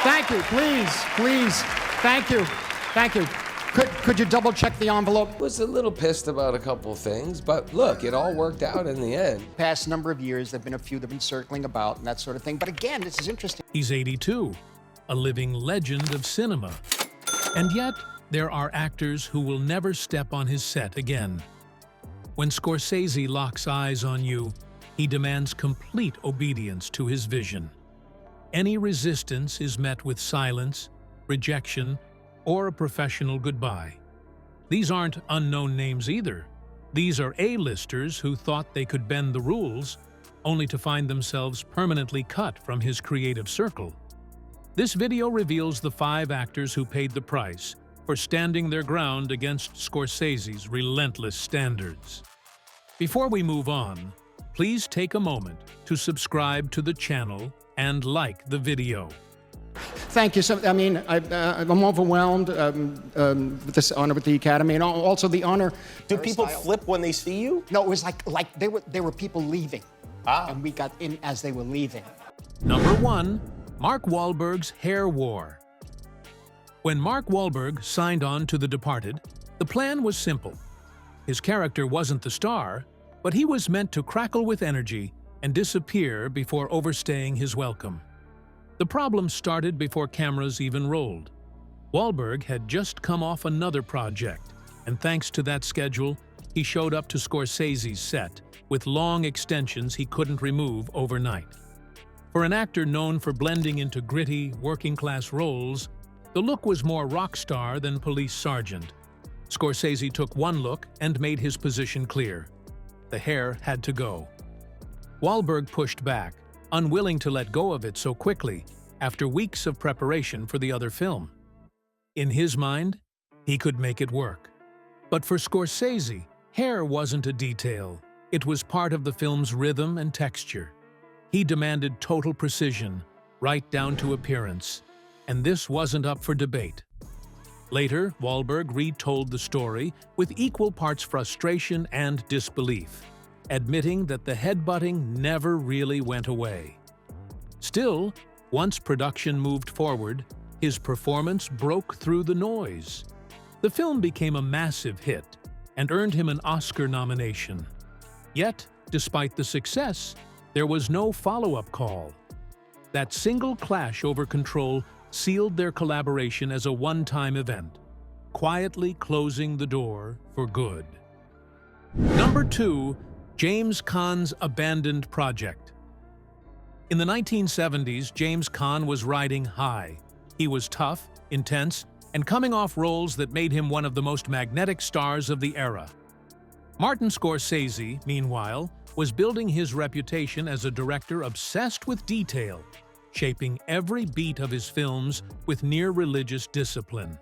Thank you, please. Thank you. Could you double check the envelope? Was a little pissed about a couple things, but look, it all worked out in the end. Past number of years, there've been a few that have been circling about and that sort of thing. But again, this is interesting. He's 82, a living legend of cinema. And yet, there are actors who will never step on his set again. When Scorsese locks eyes on you, he demands complete obedience to his vision. Any resistance is met with silence, rejection, or a professional goodbye. These aren't unknown names either. These are A-listers who thought they could bend the rules, only to find themselves permanently cut from his creative circle. This video reveals the 5 actors who paid the price for standing their ground against Scorsese's relentless standards. Before we move on, please take a moment to subscribe to the channel and like the video. Thank you. So, I mean, I'm overwhelmed with this honor with the Academy, and also the honor. Do people flip when they see you? No, it was like there were people leaving, and we got in as they were leaving. Number 1, Mark Wahlberg's Hair War. When Mark Wahlberg signed on to The Departed, the plan was simple. His character wasn't the star, but he was meant to crackle with energy and disappear before overstaying his welcome. The problem started before cameras even rolled. Wahlberg had just come off another project, and thanks to that schedule, he showed up to Scorsese's set with long extensions he couldn't remove overnight. For an actor known for blending into gritty, working-class roles, the look was more rock star than police sergeant. Scorsese took one look and made his position clear. The hair had to go. Wahlberg pushed back, unwilling to let go of it so quickly after weeks of preparation for the other film. In his mind, he could make it work. But for Scorsese, hair wasn't a detail. It was part of the film's rhythm and texture. He demanded total precision, right down to appearance, and this wasn't up for debate. Later, Wahlberg retold the story with equal parts frustration and disbelief, admitting that the headbutting never really went away. Still, once production moved forward, his performance broke through the noise. The film became a massive hit and earned him an Oscar nomination. Yet, despite the success, there was no follow-up call. That single clash over control sealed their collaboration as a one-time event, quietly closing the door for good. Number 2, James Caan's abandoned project. In the 1970s, James Caan was riding high. He was tough, intense, and coming off roles that made him one of the most magnetic stars of the era. Martin Scorsese, meanwhile, was building his reputation as a director obsessed with detail, shaping every beat of his films with near-religious discipline.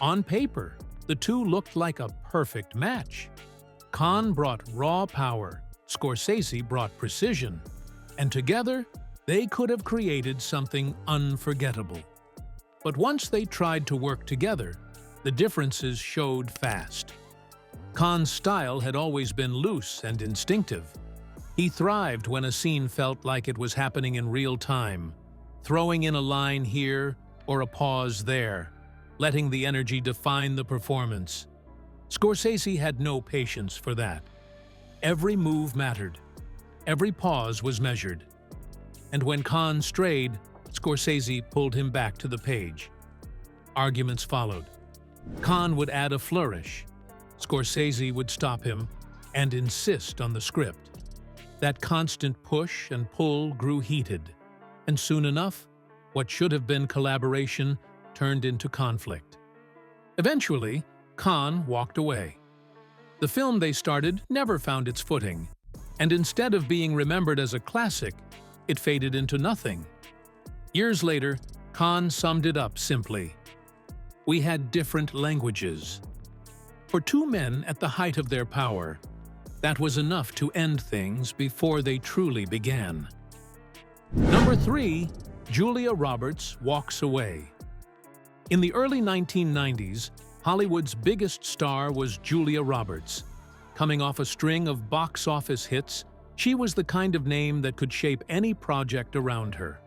On paper, the two looked like a perfect match. Caan brought raw power, Scorsese brought precision, and together, they could have created something unforgettable. But once they tried to work together, the differences showed fast. Caan's style had always been loose and instinctive. He thrived when a scene felt like it was happening in real time, throwing in a line here or a pause there, letting the energy define the performance. Scorsese had no patience for that. Every move mattered. Every pause was measured. And when Caan strayed, Scorsese pulled him back to the page. Arguments followed. Caan would add a flourish. Scorsese would stop him and insist on the script. That constant push and pull grew heated, and soon enough, what should have been collaboration turned into conflict. Eventually, Caan walked away. The film they started never found its footing, and instead of being remembered as a classic, it faded into nothing. Years later, Caan summed it up simply: "We had different languages." For two men at the height of their power, that was enough to end things before they truly began. Number 3, Julia Roberts walks away. In the early 1990s, Hollywood's biggest star was Julia Roberts. Coming off a string of box office hits, she was the kind of name that could shape any project around her.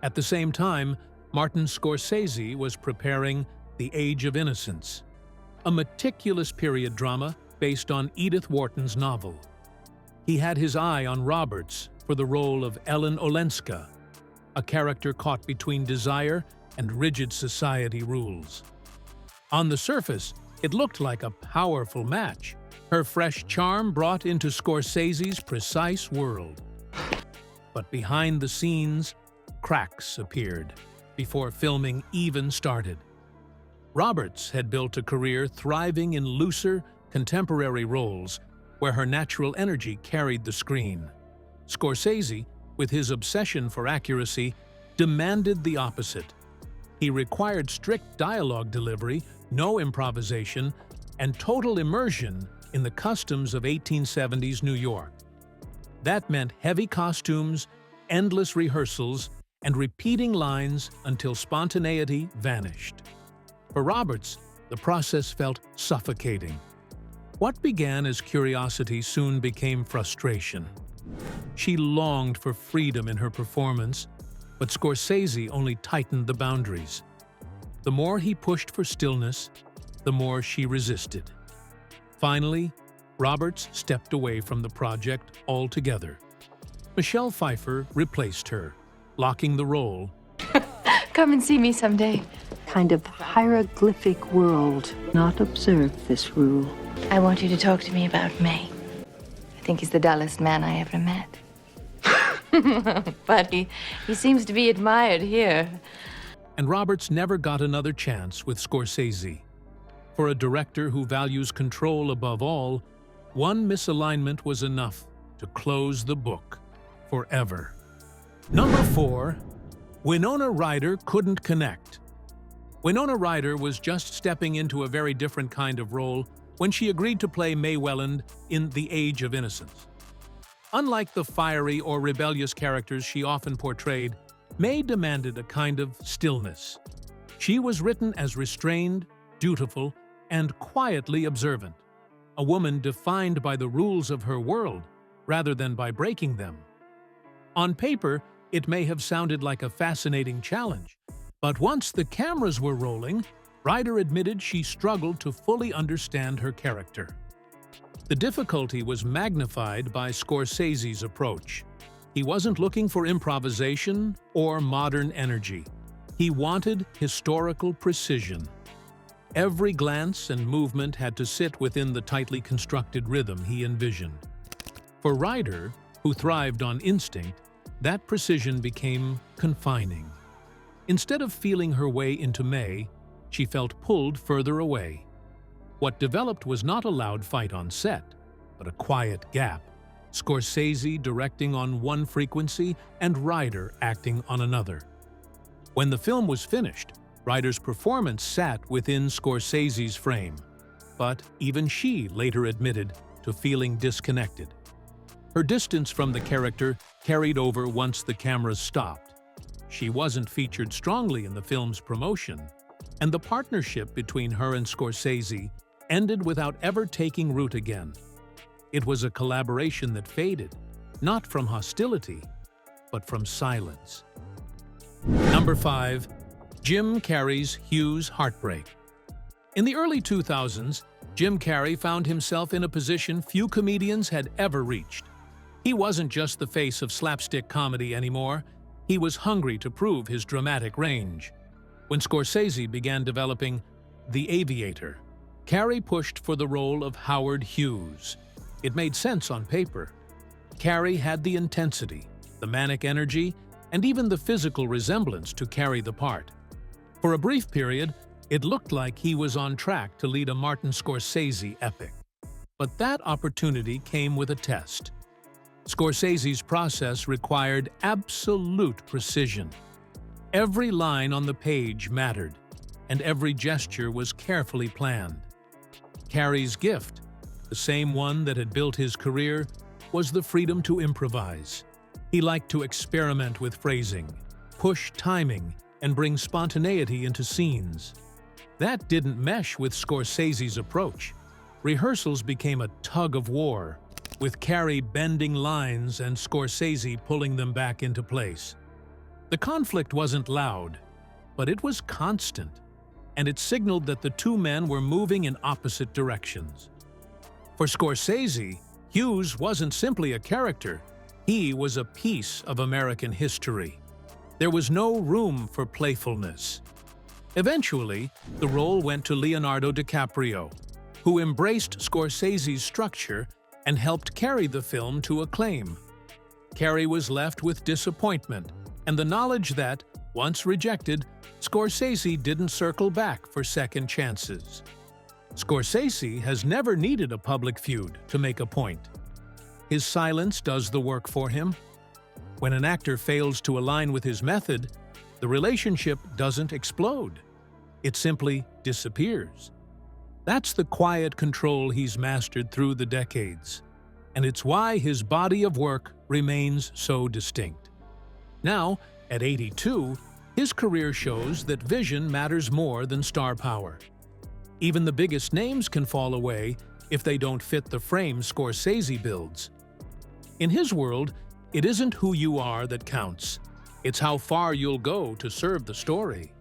At the same time, Martin Scorsese was preparing The Age of Innocence, a meticulous period drama based on Edith Wharton's novel. He had his eye on Roberts for the role of Ellen Olenska, a character caught between desire and rigid society rules. On the surface, it looked like a powerful match, her fresh charm brought into Scorsese's precise world. But behind the scenes, cracks appeared before filming even started. Roberts had built a career thriving in looser, contemporary roles where her natural energy carried the screen. Scorsese, with his obsession for accuracy, demanded the opposite. He required strict dialogue delivery, no improvisation, and total immersion in the customs of 1870s New York. That meant heavy costumes, endless rehearsals, and repeating lines until spontaneity vanished. For Roberts, the process felt suffocating. What began as curiosity soon became frustration. She longed for freedom in her performance, but Scorsese only tightened the boundaries. The more he pushed for stillness, the more she resisted. Finally, Roberts stepped away from the project altogether. Michelle Pfeiffer replaced her, locking the role. Come and see me someday. Kind of hieroglyphic world. Not observe this rule. I want you to talk to me about May. I think he's the dullest man I ever met. But he seems to be admired here. And Roberts never got another chance with Scorsese. For a director who values control above all, one misalignment was enough to close the book forever. Number 4, Winona Ryder couldn't connect. Winona Ryder was just stepping into a very different kind of role when she agreed to play May Welland in The Age of Innocence. Unlike the fiery or rebellious characters she often portrayed, May demanded a kind of stillness. She was written as restrained, dutiful, and quietly observant, a woman defined by the rules of her world rather than by breaking them. On paper, it may have sounded like a fascinating challenge, but once the cameras were rolling, Ryder admitted she struggled to fully understand her character. The difficulty was magnified by Scorsese's approach. He wasn't looking for improvisation or modern energy. He wanted historical precision. Every glance and movement had to sit within the tightly constructed rhythm he envisioned. For Ryder, who thrived on instinct, that precision became confining. Instead of feeling her way into May, she felt pulled further away. What developed was not a loud fight on set, but a quiet gap, Scorsese directing on one frequency and Ryder acting on another. When the film was finished, Ryder's performance sat within Scorsese's frame, but even she later admitted to feeling disconnected. Her distance from the character carried over once the cameras stopped. She wasn't featured strongly in the film's promotion, and the partnership between her and Scorsese ended without ever taking root again. It was a collaboration that faded, not from hostility, but from silence. Number 5. Jim Carrey's Hughes Heartbreak. In the early 2000s, Jim Carrey found himself in a position few comedians had ever reached. He wasn't just the face of slapstick comedy anymore, he was hungry to prove his dramatic range. When Scorsese began developing The Aviator, Carrey pushed for the role of Howard Hughes. It made sense on paper. Carrey had the intensity, the manic energy, and even the physical resemblance to carry the part. For a brief period, it looked like he was on track to lead a Martin Scorsese epic. But that opportunity came with a test. Scorsese's process required absolute precision. Every line on the page mattered, and every gesture was carefully planned. Carrey's gift, the same one that had built his career, was the freedom to improvise. He liked to experiment with phrasing, push timing, and bring spontaneity into scenes. That didn't mesh with Scorsese's approach. Rehearsals became a tug of war, with Carrey bending lines and Scorsese pulling them back into place. The conflict wasn't loud. but it was constant, and it signaled that the two men were moving in opposite directions. For Scorsese, Hughes wasn't simply a character, he was a piece of American history. There was no room for playfulness. Eventually, the role went to Leonardo DiCaprio, who embraced Scorsese's structure and helped carry the film to acclaim. Carrey was left with disappointment and the knowledge that, once rejected, Scorsese didn't circle back for second chances. Scorsese has never needed a public feud to make a point. His silence does the work for him. When an actor fails to align with his method, the relationship doesn't explode. It simply disappears. That's the quiet control he's mastered through the decades, and it's why his body of work remains so distinct. Now, at 82, his career shows that vision matters more than star power. Even the biggest names can fall away if they don't fit the frame Scorsese builds. In his world, it isn't who you are that counts. It's how far you'll go to serve the story.